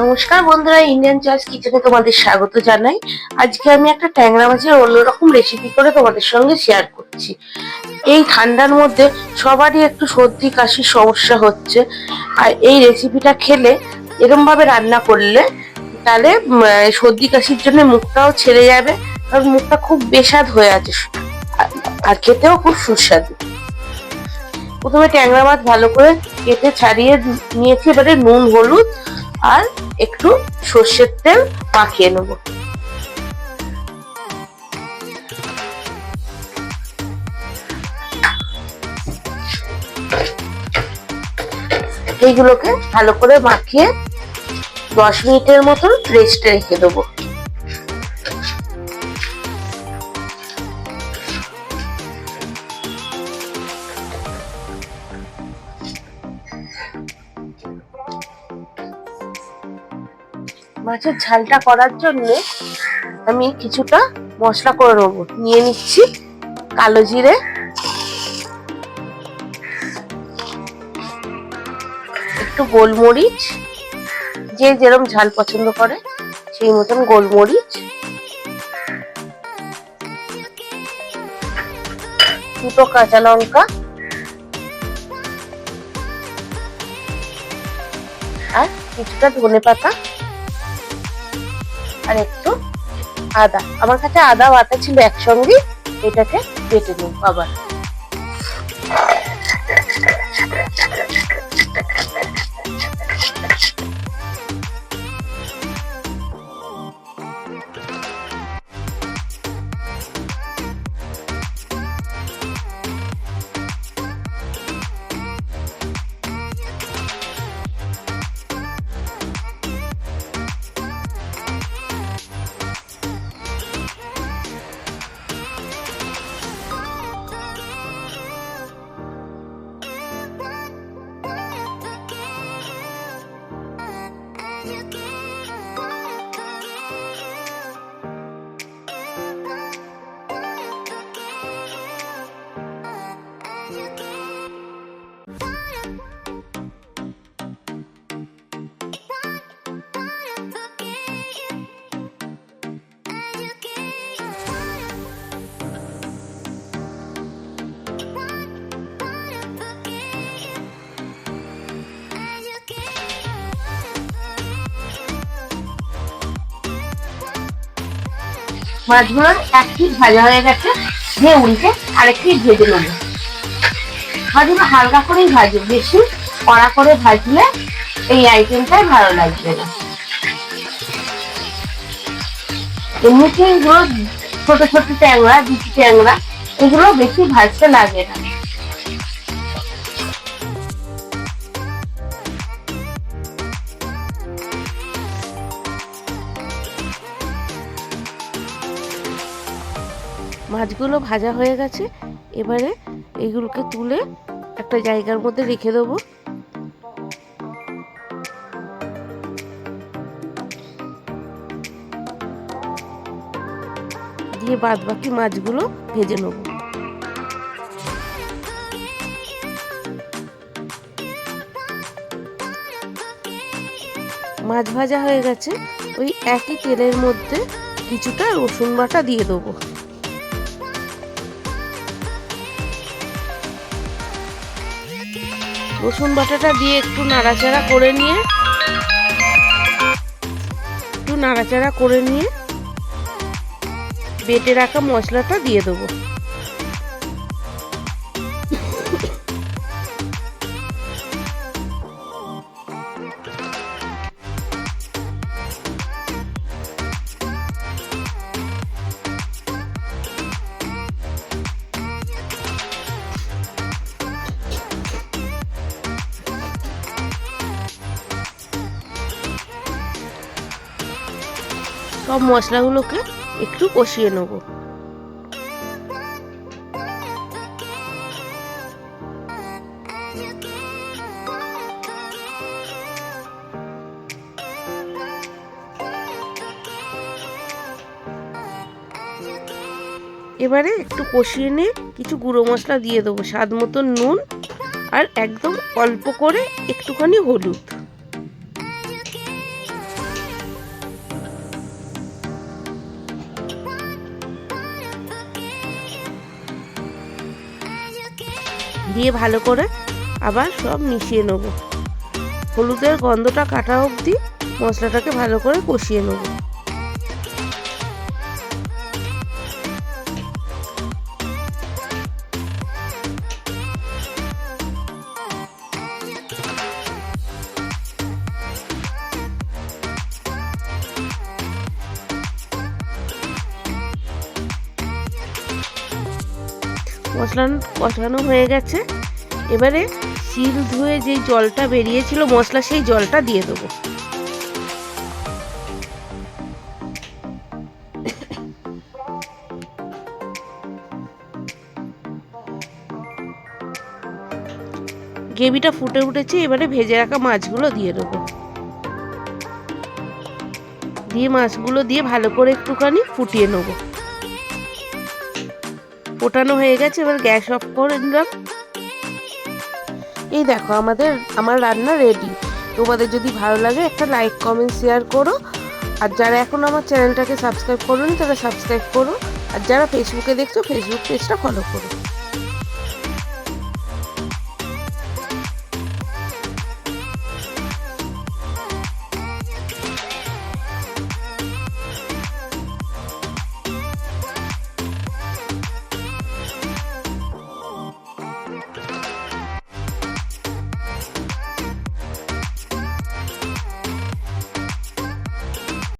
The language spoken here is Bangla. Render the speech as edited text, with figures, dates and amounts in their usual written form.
নমস্কার বন্ধুরা, ইন্ডিয়ান চয়েস কিচেনে তোমাদের স্বাগত জানাই। আজকে আমি একটা ট্যাংরা মাছের অন্যরকম রেসিপি করে তোমাদের সঙ্গে শেয়ার করছি। এই ঠান্ডার মধ্যে সবারই একটু সর্দি কাশির সমস্যা হচ্ছে, আর এই রেসিপিটা খেলে এরম ভাবে রান্না করলে তাহলে সর্দি কাশির জন্য মুখটাও ছেড়ে যাবে, কারণ মুখটা খুব বেস্বাদ হয়ে আছে আর খেতেও খুব সুস্বাদু। প্রথমে ট্যাংরা মাছ ভালো করে কেটে ছাড়িয়ে নিয়েছি, এবারে নুন হলুদ আর একটু সর্ষের তেল মাখিয়ে নেব। এইগুলোকে ভালো করে মাখিয়ে 10 মিনিটের মতন রেস্টে রেখে দেবো। মাছের ঝালটা করার জন্য আমি কিছুটা মশলা করে নেবো। নিয়ে নিচ্ছি কালো জিরে, একটু গোলমরিচ, যে যেরকম ঝাল পছন্দ করে সেই মতন গোলমরিচ, দুটো কাঁচা লঙ্কা আর কিছুটা ধনেপাতা আর একটু আদা। আমার কাছে আদা বাটা ছিল একসঙ্গে, এটাকে বেটে নেব আবার। মাছগুলোর এক পিঠ ভাজা হয়ে গেছে, দিয়ে উল্টে আরেক পিঠ ভেজে নেবো। মাছগুলো হালকা করেই ভাজবো, বেশি কড়া করে ভাজলে এই আইটেমটাই ভালো লাগবে না। এমনিতে এগুলো ছোট ছোট ট্যাংরা, বিচি ট্যাংরা, এগুলো বেশি ভাজতে লাগে না। মাছগুলো ভাজা হয়ে গেছে, এবারে এইগুলোকে তুলে একটা জায়গার মধ্যে রেখে দেবো। দিয়ে বাদ বাকি মাছগুলো ভেজে নেব। মাছ ভাজা হয়ে গেছে, ওই একই তেলের মধ্যে কিছুটা রসুন বাটা দিয়ে দেবো। রসুন বাটাটা দিয়ে একটু নাড়াচাড়া করে নিয়ে বেটে রাখা মশলাটা দিয়ে দেবো। সব মশলাগুলোকে একটু কষিয়ে নেব। এবারে একটু কষিয়ে নিয়ে কিছু গুঁড়ো মশলা দিয়ে দেবো, স্বাদ মতো নুন আর একদম অল্প করে একটুখানি হলুদ। দিয়ে ভালো করে আবার সব মিশিয়ে নেব। হলুদের গন্ধটা কাটা অবধি মশলাটাকে ভালো করে কষিয়ে নেব। মশলা কষানো হয়ে গেছে। এবারে শিল ধুয়ে যেই জলটা বেরিয়েছিল মশলা, সেই জলটা দিয়ে দেবো। গ্রেভিটা ফুটে উঠেছে, এবারে ভেজে রাখা মাছগুলো দিয়ে দেবো। দিয়ে মাছগুলো দিয়ে ভালো করে একটুখানি ফুটিয়ে নেবো। ফোটানো হয়ে গেছে, এবার গ্যাস অফ করে দিলাম। এই দেখো আমার রান্না রেডি। তোমাদের যদি ভালো লাগে একটা লাইক কমেন্ট শেয়ার করো। আর যারা এখন আমার চ্যানেলটাকে সাবস্ক্রাইব করোনি তারা সাবস্ক্রাইব করো। আর যারা ফেসবুকে দেখছো ফেসবুক পেজটা ফলো করো।